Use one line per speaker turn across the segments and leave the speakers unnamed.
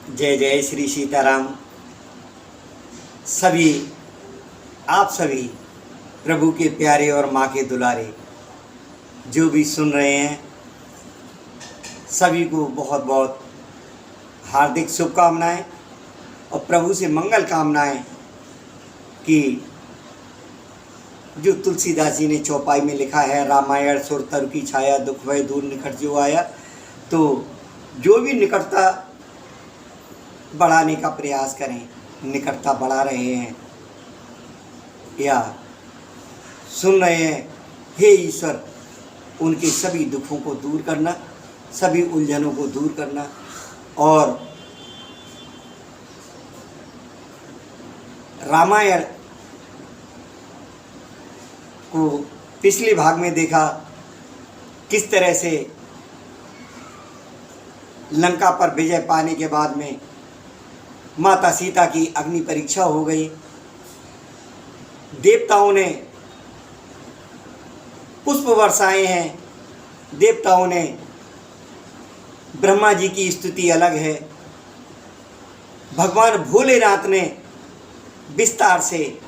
जय जय श्री सीताराम। सभी आप सभी प्रभु के प्यारे और माँ के दुलारे जो भी सुन रहे हैं, सभी को बहुत बहुत हार्दिक शुभकामनाएं और प्रभु से मंगल कामनाएं कि जो तुलसीदास जी ने चौपाई में लिखा है, रामायण सुर तरु की छाया, दुख भय दूर निकट जो आया। तो जो भी निकटता बढ़ाने का प्रयास करें, निकटता बढ़ा रहे हैं या सुन रहे हैं, हे ईश्वर उनके सभी दुखों को दूर करना, सभी उलझनों को दूर करना। और रामायण को पिछले भाग में देखा किस तरह से लंका पर विजय पाने के बाद में माता सीता की अग्नि परीक्षा हो गई। देवताओं ने पुष्प वर्षाए हैं, देवताओं ने, ब्रह्मा जी की स्तुति अलग है, भगवान भोलेनाथ ने विस्तार से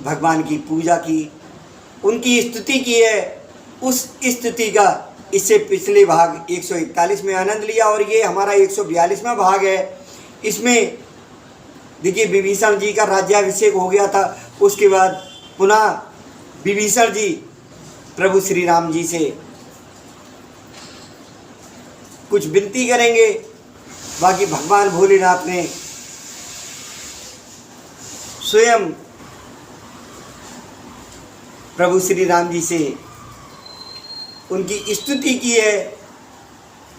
भगवान की पूजा की, उनकी स्तुति की है। उस स्तुति का इससे पिछले भाग 141 में आनंद लिया और ये हमारा 142वां भाग है। इसमें देखिए विभीषण जी का राज्याभिषेक हो गया था, उसके बाद पुनः विभीषण जी प्रभु श्री राम जी से कुछ विनती करेंगे। बाकी भगवान भोलेनाथ ने स्वयं प्रभु श्री राम जी से उनकी स्तुति की है।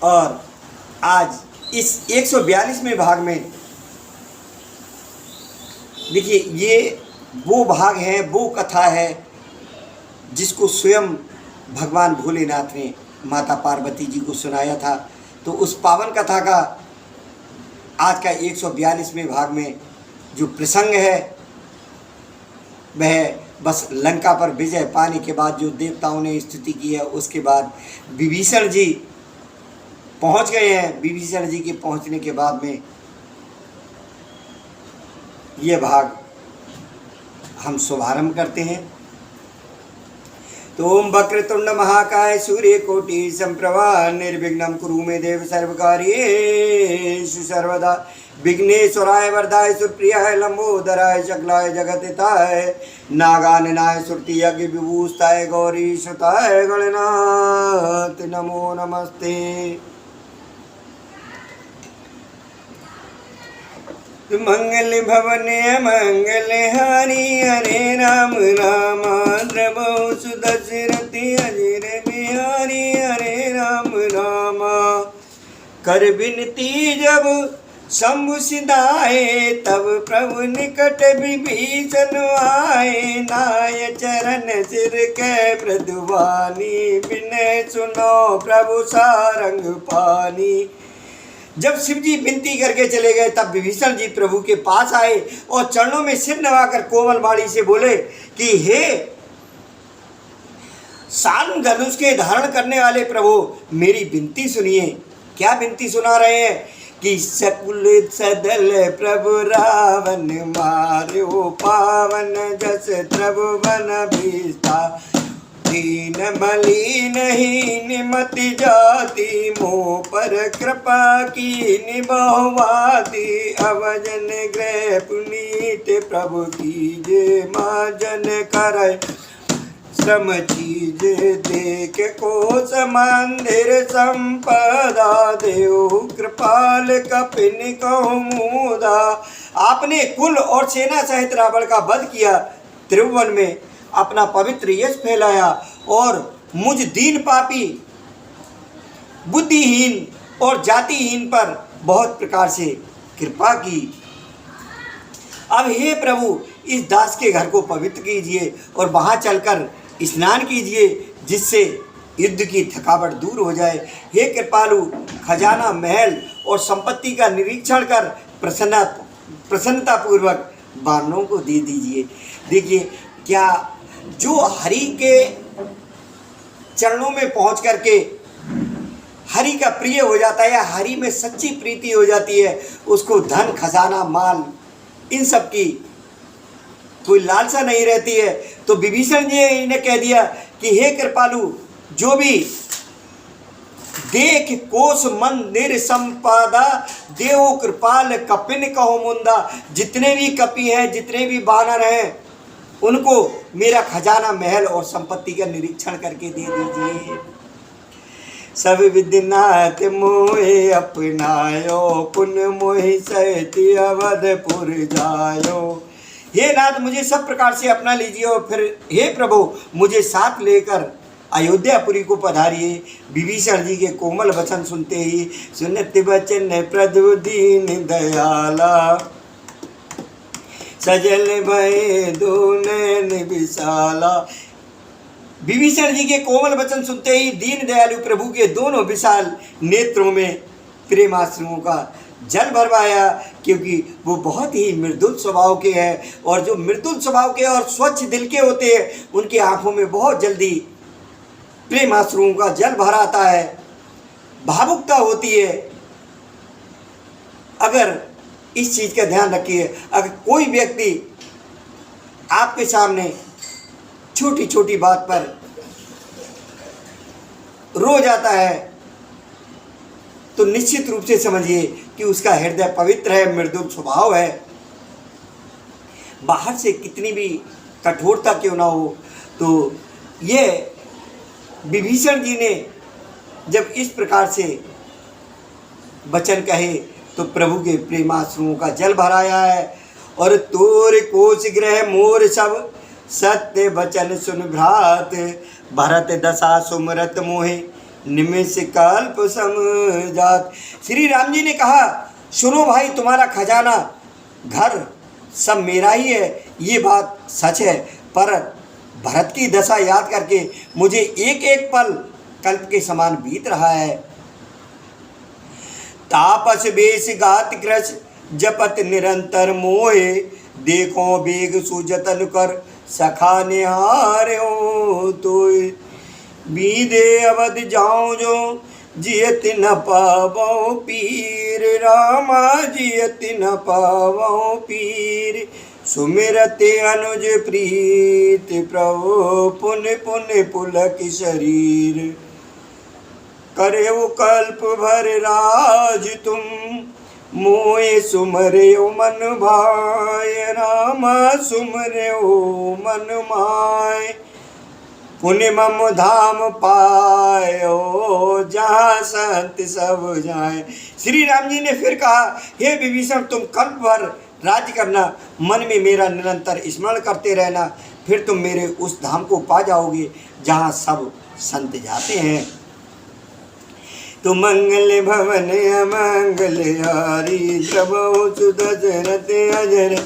और आज इस 142वें भाग में देखिए ये वो भाग है, वो कथा है जिसको स्वयं भगवान भोलेनाथ ने माता पार्वती जी को सुनाया था। तो उस पावन कथा का आज का 142वें भाग में जो प्रसंग है वह बस लंका पर विजय पाने के बाद जो देवताओं ने स्तुति की है, उसके बाद विभीषण जी पहुंच गए हैं। विभीषण जी के पहुंचने के बाद में ये भाग हम शुभारंभ करते हैं। तो ओम वक्रतुंड महाकाय सूर्यकोटि संप्रभा निर्विघ्नं कुरु मे देव सर्वकार्येषु सर्वदा। विघ्नेश्वराय वरदाय सुप्रियाय लंबोदराय शकलाय जगतिताय नागाननाय सुरति यज्ञ विभूषिताय गौरी सुताय गणनाथ नमो नमस्ते। मंगल भवने मंगल हारी हरे राम राम द्रवो सुदशरथि अजिर बिहारी हरे राम राम। कर विनती जब शंभु सिधाए तब प्रभु निकट विभीषण आए। नाय चरण सिर के मृदुवानी बिनय सुनो प्रभु सारंग पानी। जब शिव जी विनती करके चले गए तब विभीषण जी प्रभु के पास आए और चरणों में सिर नवाकर कोमल वाणी से बोले कि हे शार्ंग धनुष के धारण करने वाले प्रभु, मेरी विनती सुनिए। क्या विनती सुना रहे हैं कि सकुल सदल प्रभु रावण मार्यो पावन जस त्रिभुवन विस्तार। दीन मलिन हीन मति जाति मोह पर कृपा की बहुवादी। अवजन ग्रह पुनीत प्रभु कीजे माँ जन कर श्रम चीज देख कोस मंदिर संपदा। देव कृपाल कपिन कौमुदा। आपने कुल और सेना सहित रावण का वध किया, त्रिभुवन में अपना पवित्र यश फैलाया और मुझ दीन पापी बुद्धिहीन और जातिहीन पर बहुत प्रकार से कृपा की। अब हे प्रभु इस दास के घर को पवित्र कीजिए और वहाँ चलकर स्नान कीजिए जिससे युद्ध की थकावट दूर हो जाए। हे कृपालु खजाना महल और संपत्ति का निरीक्षण कर प्रसन्नतापूर्वक वानरों को दे दीजिए। देखिए क्या जो हरि के चरणों में पहुंच करके हरि का प्रिय हो जाता है या हरि में सच्ची प्रीति हो जाती है, उसको धन खजाना माल इन सब की कोई लालसा नहीं रहती है। तो विभीषण जी ने कह दिया कि हे कृपालु, जो भी देख कोस मंदिर संपादा, देव कृपाल कपिन कहो मुंदा। जितने भी कपि हैं, जितने भी बानर हैं, उनको मेरा खजाना महल और संपत्ति का निरीक्षण करके दे दीजिए। सब विद्यनाथ मोहे अपनायो, पुन मोहि सहित अवधपुर जायो। हे नाथ, मुझे सब प्रकार से अपना लीजिए और फिर हे प्रभु मुझे साथ लेकर अयोध्यापुरी को पधारिए। विभीषण जी के कोमल वचन सुनते ही सुनत बचन प्रभु दीन दयाला, सजल भय दो नैन विशाला। विभीषण जी के कोमल वचन सुनते ही दीन दयालु प्रभु के दोनों विशाल नेत्रों में प्रेमाश्रुओं का जल भरवाया, क्योंकि वो बहुत ही मृदुल स्वभाव के हैं। और जो मृदुल स्वभाव के और स्वच्छ दिल के होते हैं, उनकी आंखों में बहुत जल्दी प्रेमाश्रुओं का जल भर आता है, भावुकता होती है। अगर इस चीज़ का ध्यान रखिए, अगर कोई व्यक्ति आपके सामने छोटी छोटी बात पर रो जाता है, तो निश्चित रूप से समझिए कि उसका हृदय पवित्र है, मृदुल स्वभाव है। बाहर से कितनी भी कठोरता क्यों ना हो, तो ये विभीषण जी ने जब इस प्रकार से वचन कहे तो प्रभु के प्रेमाश्रुओं का जल भराया है। और तोर कोश गृह मोर सब, सत्य वचन सुन भ्रात, भरत दशा सुमरत मोहे, निमिष कल्प समझात। श्री राम जी ने कहा, सुनो भाई, तुम्हारा खजाना घर सब मेरा ही है, ये बात सच है, पर भरत की दशा याद करके मुझे एक एक पल कल्प के समान बीत रहा है। तापस बेस गात कृष, जपत निरंतर मोहे, देखो बेग सुजतन कर, सखा निहार्यो तोय। बीदे अवध जाऊं जो, जियत न पावो पीर, रामा जियत न पावो पीर। सुमिरते अनुज प्रीत, प्रभु पुन पुन पुलक शरीर। करेउ कल्प भर राज तुम, मोए सुमर्यो मन भाय, रामा सुमर्यो मन माय। पुण्य मम धाम पायो, जहाँ संत सब जाए। श्री राम जी ने फिर कहा, हे विभीषण, तुम कल्प भर राज्य करना, मन में मेरा निरंतर स्मरण करते रहना, फिर तुम मेरे उस धाम को पा जाओगे जहाँ सब संत जाते हैं। तो मंगल भवन अमंगल हारी, प्रभु सुदशरथ अजर।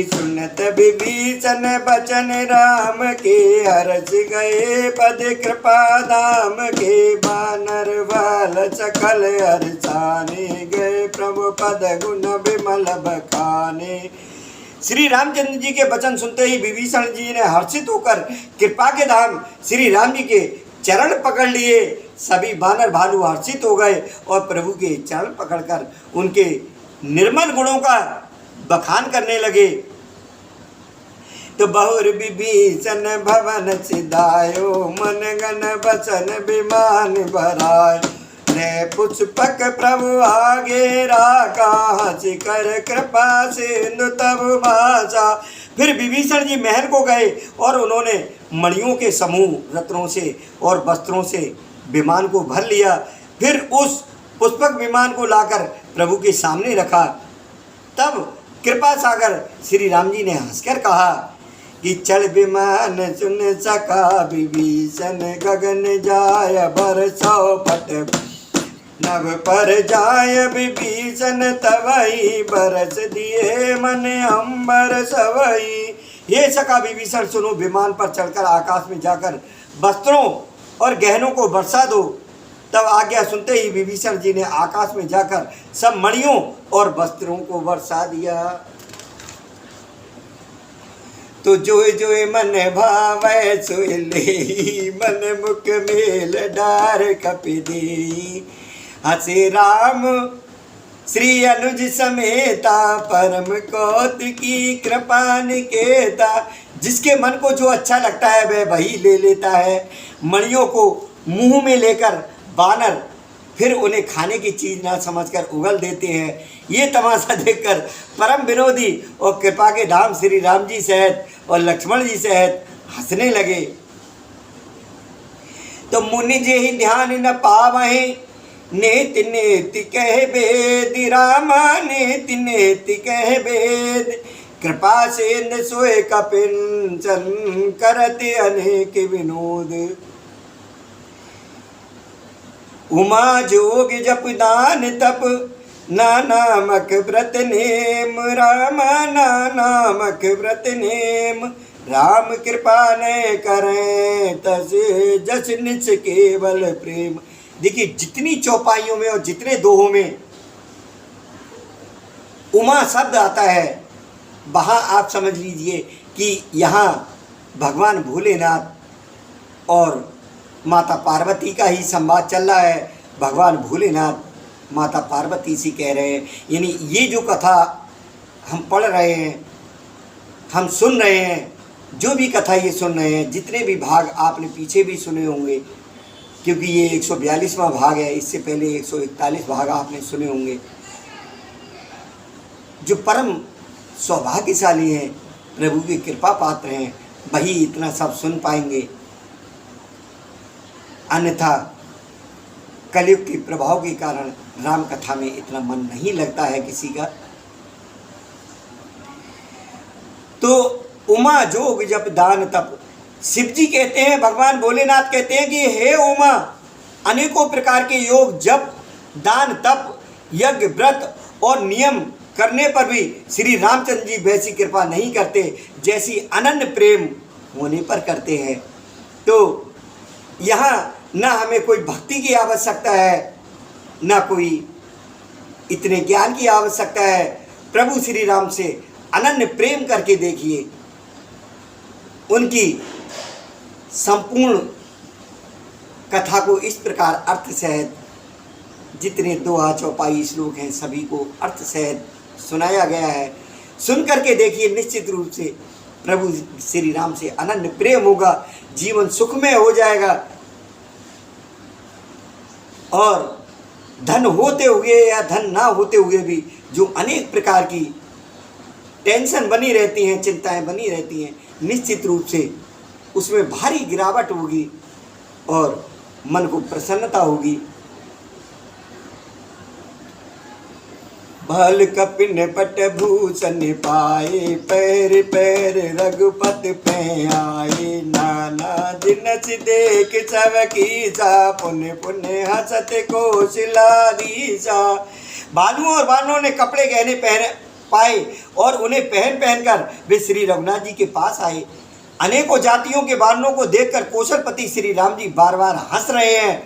सुनत विभीषण बचन राम के, हर्ष गए पद कृपा धाम के। बानर बाल सकल हर्षाने, गए प्रभु पद गुण विमल बखाने। श्री रामचंद्र जी के वचन सुनते ही विभीषण जी ने हर्षित होकर कृपा के धाम श्री राम जी के चरण पकड़ लिए। सभी बानर भालू हर्षित हो गए और प्रभु के चरण पकड़कर उनके निर्मल गुणों का बखान करने लगे। तो बहुर विभीषण भवन सिधायो, मन गण बचन विमान भराय। ने पुष्पक प्रभु आगे राखा, हंस कर कृपा सिंधु तब भाषा। फिर विभीषण जी महल को गए और उन्होंने मणियों के समूह रत्नों से और वस्त्रों से विमान को भर लिया। फिर उस पुष्पक विमान को लाकर प्रभु के सामने रखा। तब कृपा सागर श्री राम जी ने हंसकर कहा कि चढ़ विमान सुन सका विभीषण, गगन जाय बरसो पट नभ पर जाय विभीषण। तवई बरस दिए मन अंबर सवई। ये सका विभीषण, सुनो, विमान पर चढ़कर आकाश में जाकर वस्त्रों और गहनों को बरसा दो। तब आज्ञा सुनते ही विभीषण जी ने आकाश में जाकर सब मणियों और वस्त्रों को बरसा दिया। तो जो जो मन भावै सोय ले मन मुख मेल डार कपि देई। हसे राम श्री अनुज समेता परम कौतुकी कृपा निकेता। जिसके मन को जो अच्छा लगता है वह वही ले लेता है। मणियों को मुंह में लेकर बानर फिर उन्हें खाने की चीज़ ना समझकर उगल देते हैं। ये तमाशा देखकर परम विनोदी और कृपा के धाम श्री राम जी सहित और लक्ष्मण जी सहित हंसने लगे। तो मुनि जे ही ध्यान न पावहि नेति नेति कह वेद। रामा नेति नेति कह वेद। कृपा से सोए कपिंचन करते अनेक विनोद। उमा जोग जप दान तप नामक व्रत नेम। रामा नामक व्रत नेम। राम कृपा ने करें तसे जस निच केवल प्रेम। देखिए जितनी चौपाइयों में और जितने दोहों में उमा शब्द आता है वहाँ आप समझ लीजिए कि यहाँ भगवान भोलेनाथ और माता पार्वती का ही संवाद चल रहा है। भगवान भोलेनाथ माता पार्वती से कह रहे हैं, यानी ये जो कथा हम पढ़ रहे हैं, हम सुन रहे हैं, जो भी कथा ये सुन रहे हैं, जितने भी भाग आपने पीछे भी सुने होंगे, क्योंकि ये 142वां भाग है, इससे पहले 141 भाग आपने सुने होंगे। जो परम सौभाग्यशाली हैं, प्रभु की कृपा पात्र हैं, वही इतना सब सुन पाएंगे। अन्यथा कलयुग के प्रभाव के कारण राम कथा में इतना मन नहीं लगता है किसी का। तो उमा जोग जप दान तप, शिव जी कहते हैं, भगवान भोलेनाथ कहते हैं कि हे उमा, अनेकों प्रकार के योग जप दान तप यज्ञ व्रत और नियम करने पर भी श्री रामचंद्र जी वैसी कृपा नहीं करते जैसी अनन्य प्रेम होने पर करते हैं। तो यहाँ न हमें कोई भक्ति की आवश्यकता है, न कोई इतने ज्ञान की आवश्यकता है। प्रभु श्री राम से अनन्य प्रेम करके देखिए, उनकी संपूर्ण कथा को इस प्रकार अर्थ सहित, जितने दोहा चौपाई श्लोक हैं सभी को अर्थ सहित सुनाया गया है। सुन करके देखिए, निश्चित रूप से प्रभु श्री राम से अनन्य प्रेम होगा, जीवन सुखमय हो जाएगा। और धन होते हुए या धन ना होते हुए भी जो अनेक प्रकार की टेंशन बनी रहती हैं, चिंताएं बनी रहती हैं, निश्चित रूप से उसमें भारी गिरावट होगी और मन को प्रसन्नता होगी। भल कपिन पट भूषण पाए, पैर पैर रघुपति पे आए। नाना जिनस देख सब कीसा, पुण्य पुण्य हसत कौशलाधीसा। बालुओं और बानों ने कपड़े गहने पहने पाए और उन्हें पहन पहनकर वे श्री रघुनाथ जी के पास आए। अनेकों जातियों के बानों को देखकर कौशलपति श्री राम जी बार बार हंस रहे हैं।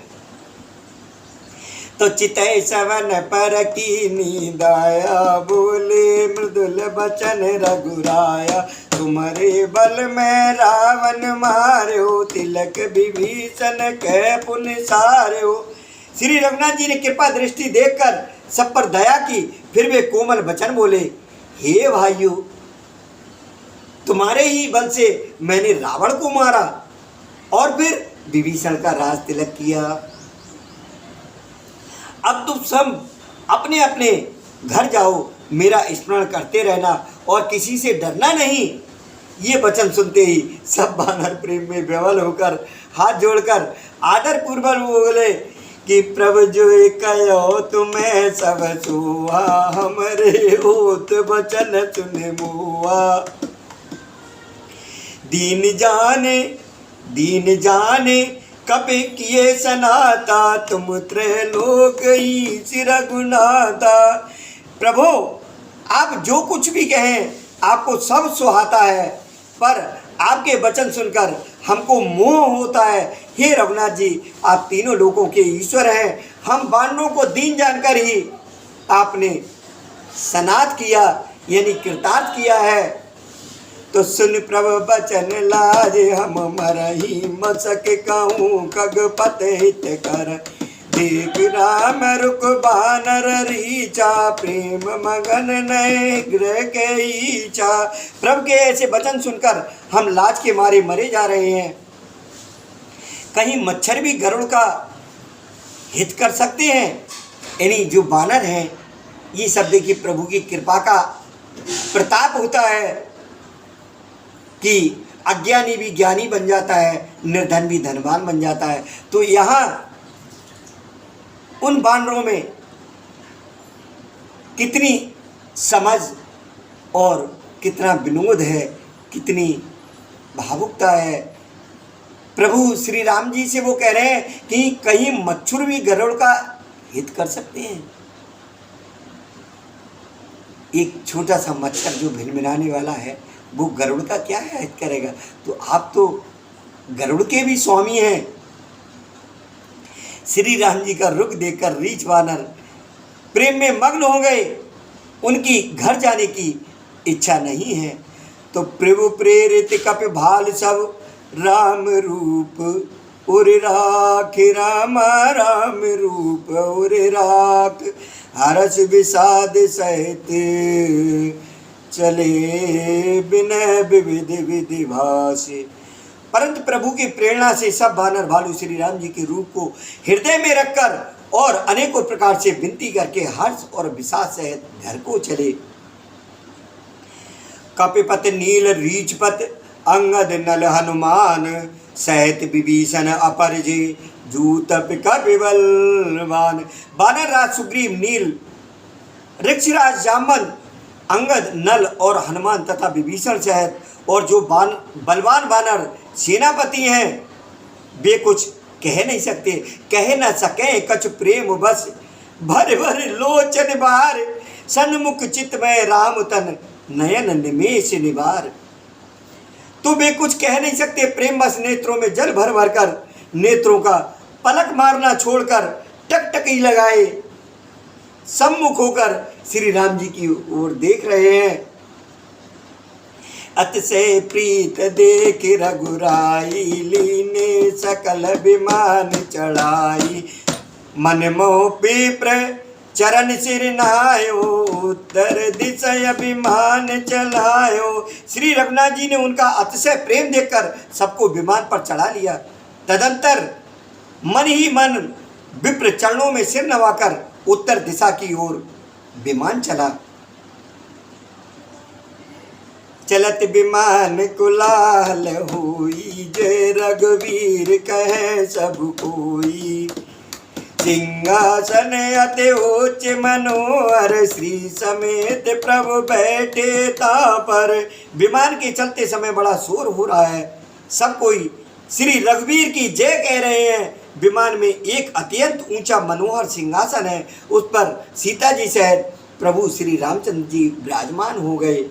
तो चितय सवन पर की नींदाया, बोले मृदुल बचन रघुराया। तुम्हारे बल में रावण मार्यो, तिलक विभीषण कह पुण्य सार्यो। श्री रघुनाथ जी ने कृपा दृष्टि देखकर सब पर दया की, फिर वे कोमल वचन बोले, हे भाइयों, तुम्हारे ही बल से मैंने रावण को मारा और फिर विभीषण का राज तिलक किया। अब तुम सब अपने अपने घर जाओ, मेरा स्मरण करते रहना और किसी से डरना नहीं। ये वचन सुनते ही सब वानर प्रेम में विवल होकर हाथ जोड़कर आदर पूर्वक बोले कि प्रभु जो कहो तुम्हें सब सुहा, हमरे होत वचन सुन मुआ। दीन जाने कब किए सनाता, तुम त्रैलोक ही रघुनाथा। प्रभु आप जो कुछ भी कहें आपको सब सुहाता है, पर आपके वचन सुनकर हमको मोह होता है। हे रघुनाथ जी, आप तीनों लोकों के ईश्वर हैं। हम वानरों को दीन जानकर ही आपने सनाथ किया, यानी कृतार्थ किया है। तो सुन प्रभु बचन लाज, हम मरही मसक कहूँ खगपत हित कर। देख राम रुक बानर रीचा, प्रेम मगन नए गृह के इच्छा। प्रभु के ऐसे वचन सुनकर हम लाज के मारे मरे जा रहे हैं। कहीं मच्छर भी गरुड़ का हित कर सकते हैं? यानी जो बानर हैं, ये सब देखिए प्रभु की कृपा का प्रताप होता है कि अज्ञानी भी ज्ञानी बन जाता है, निर्धन भी धनवान बन जाता है। तो यहाँ उन बानरों में कितनी समझ और कितना विनोद है, कितनी भावुकता है। प्रभु श्री राम जी से वो कह रहे हैं कि कहीं मच्छर भी गरुड़ का हित कर सकते हैं। एक छोटा सा मच्छर जो भिनभिनाने वाला है, वो गरुड़ का क्या है हित करेगा? तो आप तो गरुड़ के भी स्वामी हैं। श्री राम जी का रुख देखकर रीछ वानर प्रेम में मग्न हो गए, उनकी घर जाने की इच्छा नहीं है। तो प्रभु प्रेरित कपि भाल सब, राम रूप उर राख, राम राम रूप उर राख। हरस विषाद सहित चले बिनय विविध विधि भाषे। परंतु प्रभु की प्रेरणा से सब बानर भालू श्री राम जी के रूप को हृदय में रखकर और अनेकों प्रकार से विनती करके हर्ष और विषाद सहित घर को चले। कपिपत नील रीछपत अंगद नल हनुमान, सहित विभीषण अपरजे जूत कपिबलवान। बानर राज सुग्रीव, नील ऋक्षराज जामवंत, अंगद, नल और हनुमान तथा विभीषण सहित और जो बलवान बानर सेनापति हैं, वे कुछ कह नहीं सकते, कह न सके कछ प्रेम बस। भर भर लोचन बार, सन्मुख चित्तमय राम तन, नयन निमेष निवार। तो वे कुछ कह नहीं सकते, प्रेम बस नेत्रों में जल भर भर कर नेत्रों का पलक मारना छोड़कर टकटकी लगाए सम्मुख होकर श्री राम जी की ओर देख रहे हैं। अतिशय प्रीत देख रघुराई, लीने सकल विमान चढ़ाई। मन मोह विप्र चरण सिर नहायो, उत्तर दिशा अभिमान चलायो। श्री रघुनाथ जी ने उनका अतिशय प्रेम देखकर सबको विमान पर चढ़ा लिया। तदंतर मन ही मन विप्र चरणों में सिर नवाकर उत्तर दिशा की ओर विमान चला। चलत विमान कुलाल हुई, जय रघुवीर कहे सब कोई। सिंहासन अति उच्च मनोहर, श्री समेत प्रभु बैठे ता पर। विमान के चलते समय बड़ा शोर हो रहा है, सब कोई श्री रघुवीर की जय कह रहे हैं। विमान में एक अत्यंत ऊंचा मनोहर सिंहासन है, उस पर सीता जी सहित प्रभु श्री रामचंद्र जी विराजमान हो गए।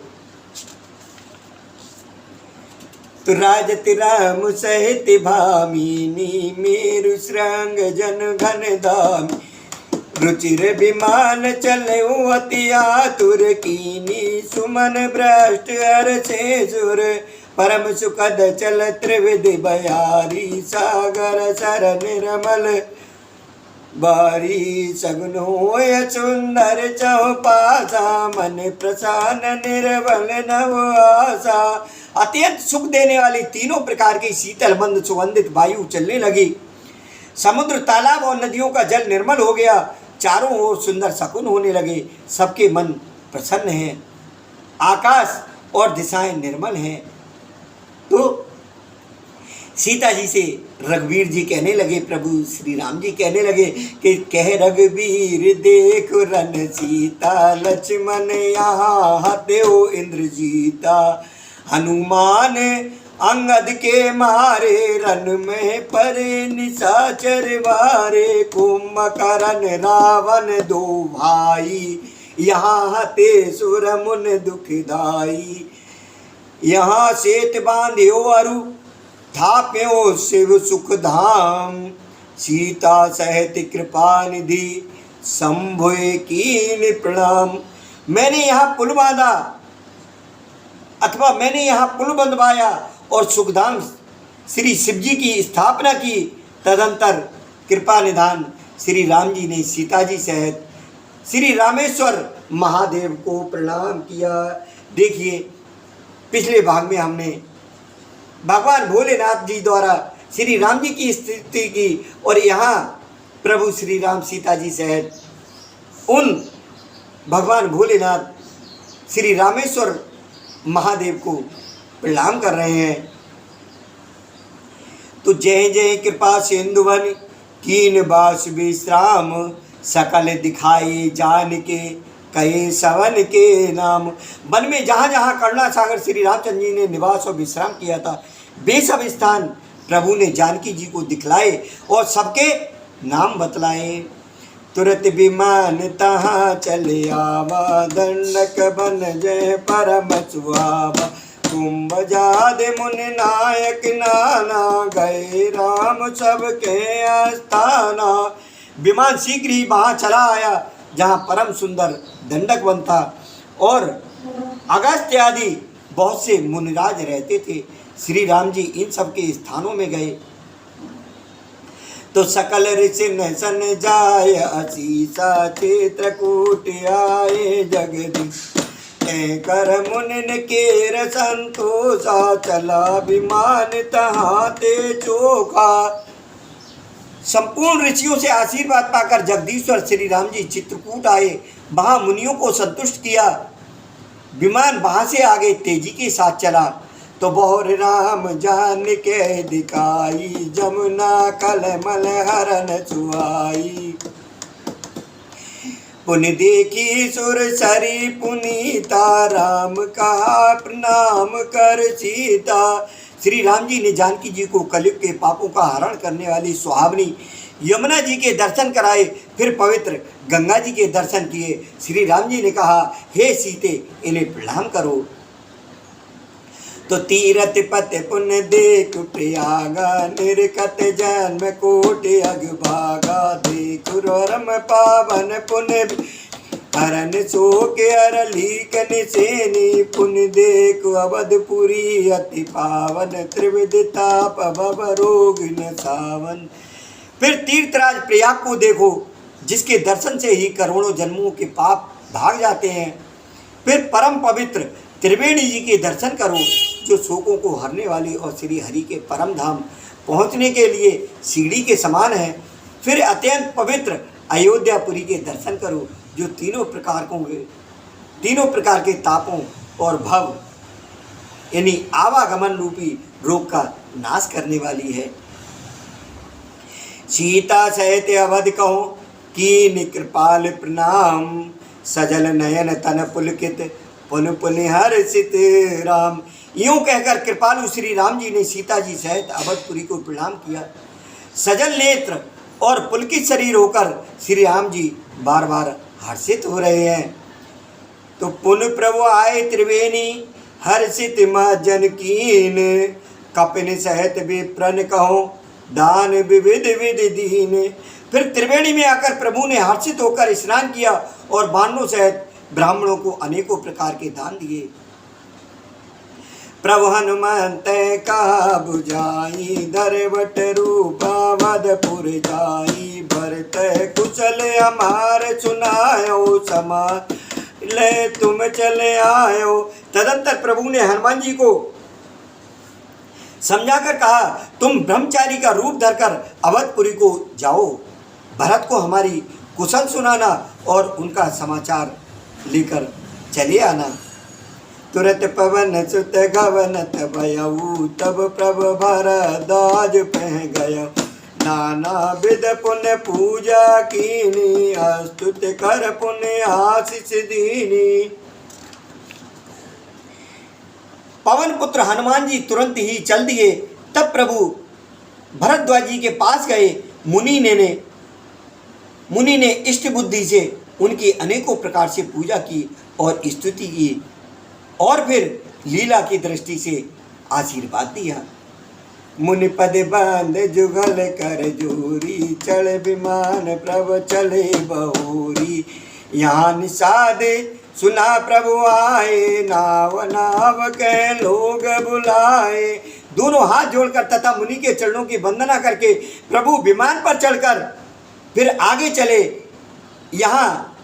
तो राजत राम सहित भामिनी, मेरु श्रृंग जन घन धामी। रुचिर विमान चले अति आतुर, कीनी सुमन भ्रष्ट हर्षे सुर। परम सुखद चल त्रिविधि बयारी, सागर सर निर्मल बारी। सगुन होय सुंदर चौपासा, मन प्रसन्न निर्बल नव आशा। अत्यंत सुख देने वाली तीनों प्रकार की शीतल मंद सुगंधित वायु चलने लगी। समुद्र, तालाब और नदियों का जल निर्मल हो गया। चारों ओर सुंदर शकुन होने लगे, सबके मन प्रसन्न हैं। आकाश और दिशाएं निर्मल हैं। तो सीता जी से रघुवीर जी कहने लगे, प्रभु श्री राम जी कहने लगे कि कह रघुवीर देख रन सीता, लक्ष्मण यहाँ हत्यो इंद्रजीता। हनुमान अंगद के मारे, रन में परे निशाचर वारे। कुंभकर्ण रावण दो भाई, यहाँ हते सुर मुन दुखदाई। यहाँ सेत बांध्यो अरु, थाप्यो शिव सुख धाम। सीता सहित कृपा निधि, शंभुए कीन प्रणाम। मैंने यहाँ पुल बांधा अथवा मैंने यहाँ पुल बंधवाया और सुखधाम श्री शिव जी की स्थापना की। तदंतर कृपा निधान श्री राम जी ने सीता जी सहित श्री रामेश्वर महादेव को प्रणाम किया। देखिए, पिछले भाग में हमने भगवान भोलेनाथ जी द्वारा श्री राम जी की स्तुति की और यहाँ प्रभु श्री राम सीता जी सहित उन भगवान भोलेनाथ श्री रामेश्वर महादेव को प्रणाम कर रहे हैं। तो जय जय कृपा सिंधुवन कीन बास विश्राम, सकल दिखाए जान के कहे सवन के नाम। वन में जहाँ जहाँ करुणा सागर श्री रामचंद्र जी ने निवास और विश्राम किया था, वे सब स्थान प्रभु ने जानकी जी को दिखलाए और सबके नाम बतलाए। तुरंत विमान तहाँ चले आवा, दंडक बन जय परम सुहावा। कुंभ जाद मुन नायक नाना, गए राम सबके आस्थाना। विमान शीघ्र ही वहाँ चला आया जहाँ परम सुंदर दंडक वन था और अगस्त्य आदि बहुत से मुनिराज रहते थे। श्री राम जी इन सब के स्थानों में गए तो सकल ऋषि सन जाय, असीसा चित्रकूट आए जगदीश। कर मुनिन केर संतोषा, चला विमान तहाँ ते चोखा। संपूर्ण ऋषियों से आशीर्वाद पाकर जगदीश्वर श्री राम जी चित्रकूट आए, वहाँ मुनियों को संतुष्ट किया। विमान वहाँ से आगे तेजी के साथ चला तो बहुर राम जान के दिखाई, जमुना कलमल हरन छुआई। पुन देखी सुर सरी पुनीता, राम का प्रणाम कर सीता। श्री राम जी ने जानकी जी को कलयुग के पापों का हरण करने वाली सुहावनी यमुना जी के दर्शन कराए, फिर पवित्र गंगा जी के दर्शन किए। श्री राम जी ने कहा, हे सीते, इन्हें प्रणाम करो। तो तीरथ पत पुण्य देख प्रयागा, निर्कत जन्म कोटि अगभागा। देख रम पावन पुण्य हरन सो के अरलीक निसेनी, पुण्य देख अवधपुरी अति पावन। त्रिविध ताप भव रोग न सावन। फिर तीर्थराज प्रयाग को देखो, जिसके दर्शन से ही करोड़ों जन्मों के पाप भाग जाते हैं। फिर परम पवित्र त्रिवेणी जी के दर्शन करो, जो शोकों को हरने वाली और श्री हरि के परम धाम पहुँचने के लिए सीढ़ी के समान है। फिर अत्यंत पवित्र अयोध्यापुरी के दर्शन करो, जो तीनों प्रकार के तापों और भव यानी आवागमन रूपी रोग का नाश करने वाली है। सीता सहित अवध कहो कीन कृपाल प्रणाम, सजल नयन तन पुलकित पुन हर्षित राम। यूं कहकर कृपालु श्री राम जी ने सीता जी सहित अवधपुरी को प्रणाम किया। सजल नेत्र और पुलकित शरीर होकर श्री राम जी बार बार हर्षित हो रहे हैं। तो पुन प्रभु आए त्रिवेणी, हर्षित माँ जनकीन। कपिन सहित विप्रन कहो दान विविध विधि दीन। फिर त्रिवेणी में आकर प्रभु ने हर्षित होकर स्नान किया और बाणों सहित ब्राह्मणों को अनेकों प्रकार के दान दिए। प्रभु हनुमंत कहा बुझाई, दरवट रूपा वधपुर जाई। भरत कुशल हमार सुनायो, समा ले तुम चले आयो। तदंतर प्रभु ने हनुमान जी को समझाकर कहा, तुम ब्रह्मचारी का रूप धरकर अवधपुरी को जाओ, भरत को हमारी कुशल सुनाना और उनका समाचार लेकर चले आना। तुरंत पवन सुत गवनत भयऊ, तब प्रभ भरद्वाज पह गया। नाना विध पुण्य पूजा कीनी, अस्तुत कर पुण्य आशीष दीनी। पवन पुत्र हनुमान जी तुरंत ही चल दिए। तब प्रभु भरद्वाज जी के पास गए। मुनि ने इष्ट बुद्धि से उनकी अनेकों प्रकार से पूजा की और स्तुति की और फिर लीला की दृष्टि से आशीर्वाद दिया। मुनि पद बांध जुगल कर जोरी, चढ़ विमान प्रभ चले बहोरी। यहाँ निषाद सुना प्रभु आए, नाव नाव के लोग बुलाए। दोनों हाथ जोड़कर तथा मुनि के चरणों की वंदना करके प्रभु विमान पर चढ़कर फिर आगे चले। यहाँ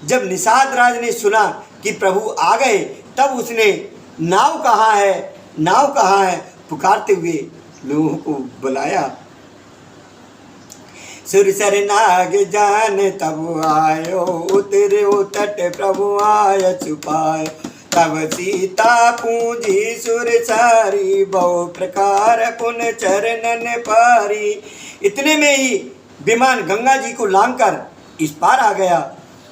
जब निषाद राज ने सुना कि प्रभु आ गए, तब उसने नाव कहाँ है, नाव कहाँ है पुकारते हुए लोगों को बुलाया। सुरसर नाग जान तब आयो, उतरे तट प्रभु आय छुपायो। तब सीता पूंजी सुरसारी, बहु प्रकार पुन चरणन पारी। इतने में ही विमान गंगा जी को लांघकर इस पार आ गया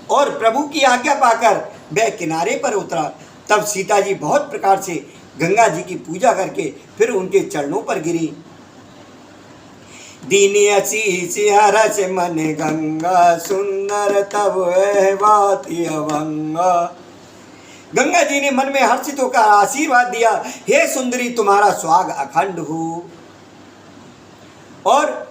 और प्रभु की आज्ञा पाकर वह किनारे पर उतरा। तब सीता जी बहुत प्रकार से गंगा जी की पूजा करके फिर उनके चरणों पर गिरी। दीनी आशीष हरस मन गंगा, सुंदर तब बाती अवंगा। गंगा जी ने मन में हर्षित होकर आशीर्वाद दिया, हे सुंदरी तुम्हारा स्वाग अखंड हो। और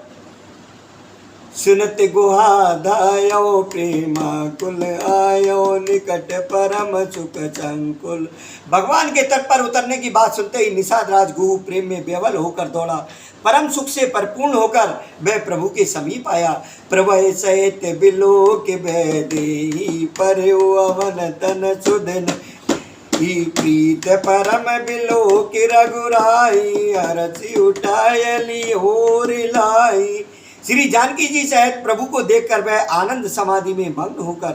सुनत गुहा धायो, प्रेमा कुल आयो, निकट परम सुख संकुल। भगवान के तट पर उतरने की बात सुनते ही निषाद राज गुह प्रेम में बेवल होकर दौड़ा। परम सुख से परिपूर्ण होकर वह प्रभु के समीप आया। प्रभु सहित बिलोक बेदेही, पर्यो अवन तन सुधन ही। प्रीत परम बिलोक रघुराई, हरसि उठाय लियोर लाई। श्री जानकी जी सहित प्रभु को देखकर वह आनंद समाधि में मग्न होकर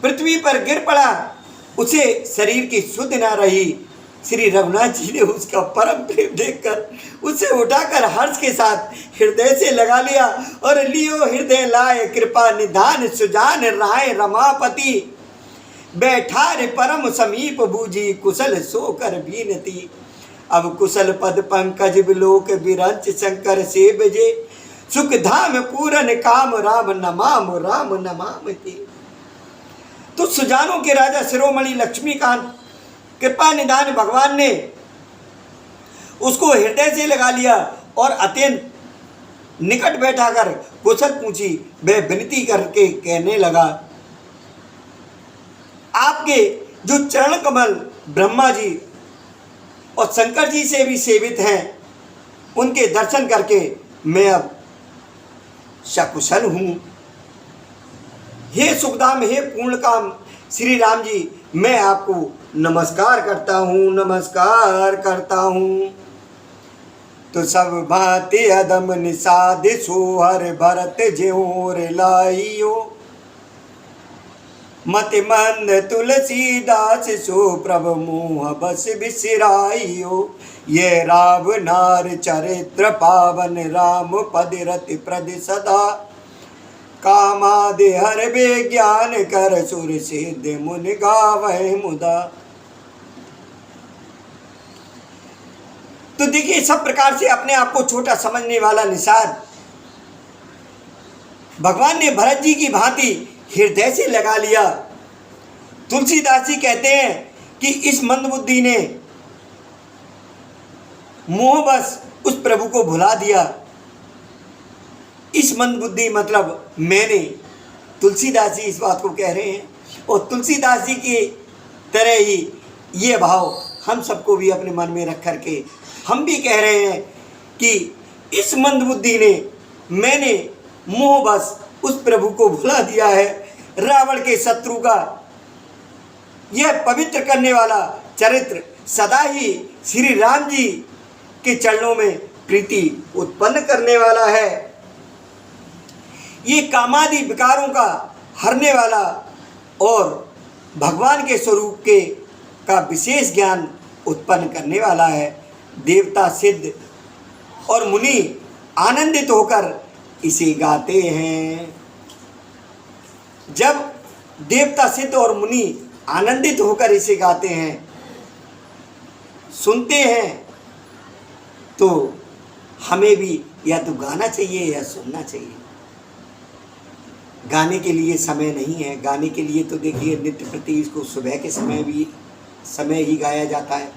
पृथ्वी पर गिर पड़ा। उसे शरीर की सुध न रही। श्री रघुनाथ जी ने उसका परम प्रेम देखकर उसे उठाकर हर्ष के साथ हृदय से लगा लिया और लियो हृदय लाए, कृपा निधान सुजान राय रमापति। बैठार परम समीप बूझी, कुशल सोकर बीनती। अब कुशल पद पंकज बिलोक बिरंच, शंकर से बजे सुख धाम पूरन काम, राम नमाम राम नमाम की। तो सुजानों के राजा शिरोमणि लक्ष्मीकांत कृपा निधान भगवान ने उसको हृदय से लगा लिया और अत्यंत निकट बैठाकर कुशल पूछी। वह विनती करके कहने लगा, आपके जो चरण कमल ब्रह्मा जी और शंकर जी से भी सेवित हैं, उनके दर्शन करके मैं अब सकुशल हूँ। हे सुखधाम, हे पूर्णकाम श्री राम जी, मैं आपको नमस्कार करता हूँ, नमस्कार करता हूँ। तो सब भांति अदम निषाद सोहर भरत ज्योर लाइयो। मति मंद तुलसीदास सो प्रभु मोह बस बिसराइयो। ये राव नार चरित्र पावन, राम पद रति प्रद सदा। कामादि हर विज्ञान कर, सुर सिद्ध मुनि गावै मुदा। तो देखिए, सब प्रकार से अपने आप को छोटा समझने वाला निषाद भगवान ने भरत जी की भांति हृदय से लगा लिया। तुलसीदास जी कहते हैं कि इस मंदबुद्धि ने मोहबस उस प्रभु को भुला दिया। इस मंदबुद्धि मतलब मैंने, तुलसीदास जी इस बात को कह रहे हैं। और तुलसीदास जी की तरह ही ये भाव हम सबको भी अपने मन में रख करके हम भी कह रहे हैं कि इस मंदबुद्धि ने, मैंने मोहबस उस प्रभु को भुला दिया है। रावण के शत्रु का यह पवित्र करने वाला चरित्र सदा ही श्री राम जी के चरणों में प्रीति उत्पन्न करने वाला है। ये कामादि विकारों का हरने वाला और भगवान के स्वरूप के का विशेष ज्ञान उत्पन्न करने वाला है। देवता सिद्ध और मुनि आनंदित होकर इसे गाते हैं। जब देवता सिद्ध और मुनि आनंदित होकर इसे गाते हैं, सुनते हैं, तो हमें भी या तो गाना चाहिए या सुनना चाहिए। गाने के लिए समय नहीं है। गाने के लिए तो देखिए नित्य प्रति इसको सुबह के समय ही गाया जाता है,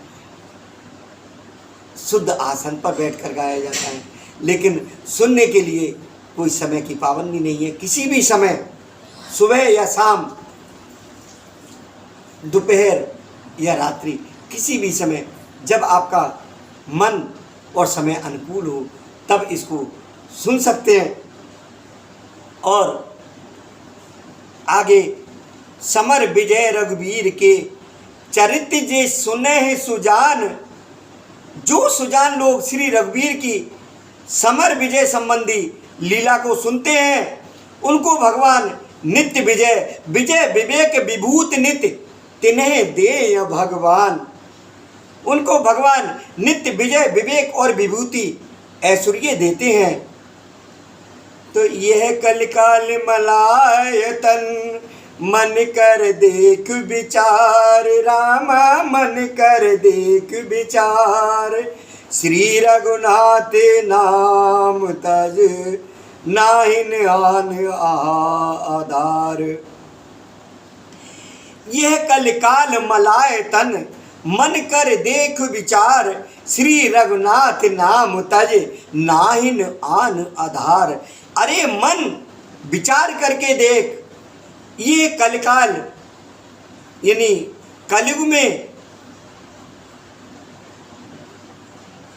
शुद्ध आसन पर बैठकर गाया जाता है। लेकिन सुनने के लिए कोई समय की पाबंदी नहीं है। किसी भी समय सुबह या शाम, दोपहर या रात्रि, किसी भी समय जब आपका मन और समय अनुकूल हो तब इसको सुन सकते हैं। और आगे, समर विजय रघुवीर के चरित्र जे सुने हैं सुजान। जो सुजान लोग श्री रघुवीर की समर विजय संबंधी लीला को सुनते हैं उनको भगवान नित्य विजय, विजय विवेक विभूत नित्य तिन्हें दे भगवान। उनको भगवान नित्य विजय विवेक और विभूति ऐश्वर्य देते हैं। तो यह कलिकाल मलायतन मन कर देख विचार, रामा मन कर देख विचार। श्री रघुनाथ नाम तज नाहिन आन आधार। यह कलिकाल मलायतन मन कर देख विचार, श्री रघुनाथ नाम तज नाहिन आन आधार। अरे मन विचार करके देख, ये कलिकाल यानी कलयुग में,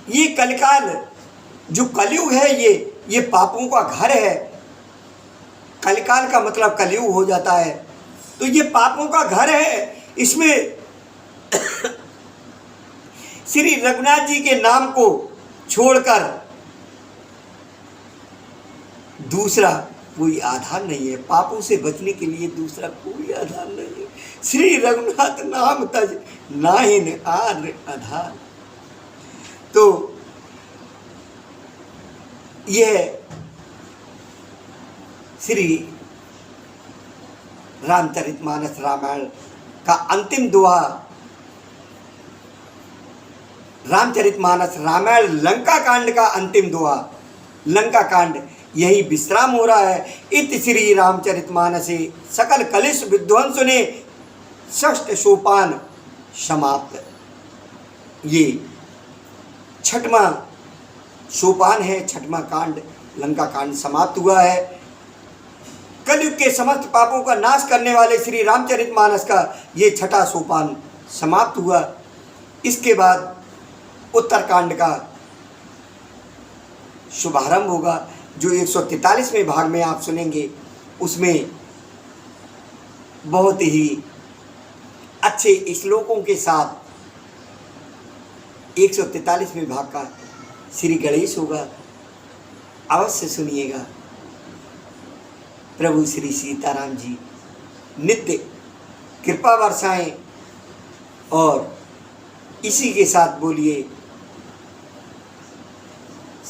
ये कलिकाल जो कलयुग है ये पापों का घर है। कलिकाल का मतलब कलयुग हो जाता है, तो ये पापों का घर है। इसमें श्री रघुनाथ जी के नाम को छोड़कर दूसरा कोई आधार नहीं है। पापों से बचने के लिए दूसरा कोई आधार नहीं है। श्री रघुनाथ नाम तज नाहिन आन आधार। तो यह श्री रामचरितमानस रामायण का अंतिम दोहा, रामचरितमानस रामायण लंका कांड का अंतिम दोहा, लंका कांड यही विश्राम हो रहा है। इत श्री रामचरितमानसे सकल कलिश विध्वंस ने षष्ठ सोपान समाप्त। ये छठवां सोपान है, छठवां कांड लंका कांड समाप्त हुआ है। कलयुग के समस्त पापों का नाश करने वाले श्री रामचरितमानस का ये छठा सोपान समाप्त हुआ। इसके बाद उत्तरकांड का शुभारंभ होगा, जो 143वें भाग में आप सुनेंगे। उसमें बहुत ही अच्छे श्लोकों के साथ 143वें भाग का श्री गणेश होगा, अवश्य सुनिएगा। प्रभु श्री सीताराम जी नित्य कृपा बरसाएं और इसी के साथ बोलिए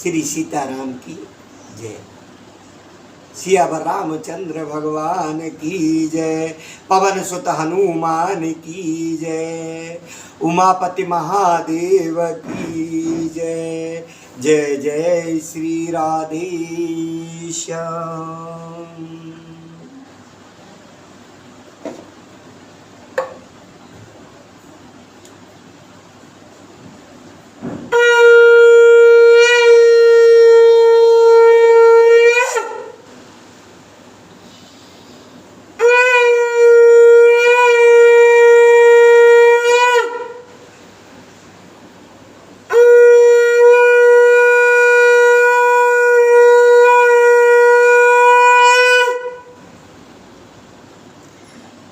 श्री सीताराम की जय। सियावर रामचंद्र भगवान की जय। पवन सुत हनुमान की जय। उमापति महादेव की जय। जय जय श्री राधे श्याम।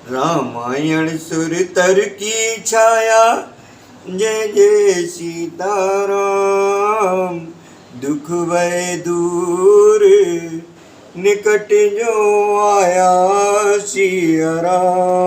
रामायण सुर तर की छाया, जय जय सीताराम। दुख भय दूर निकट जो आया सिया राम।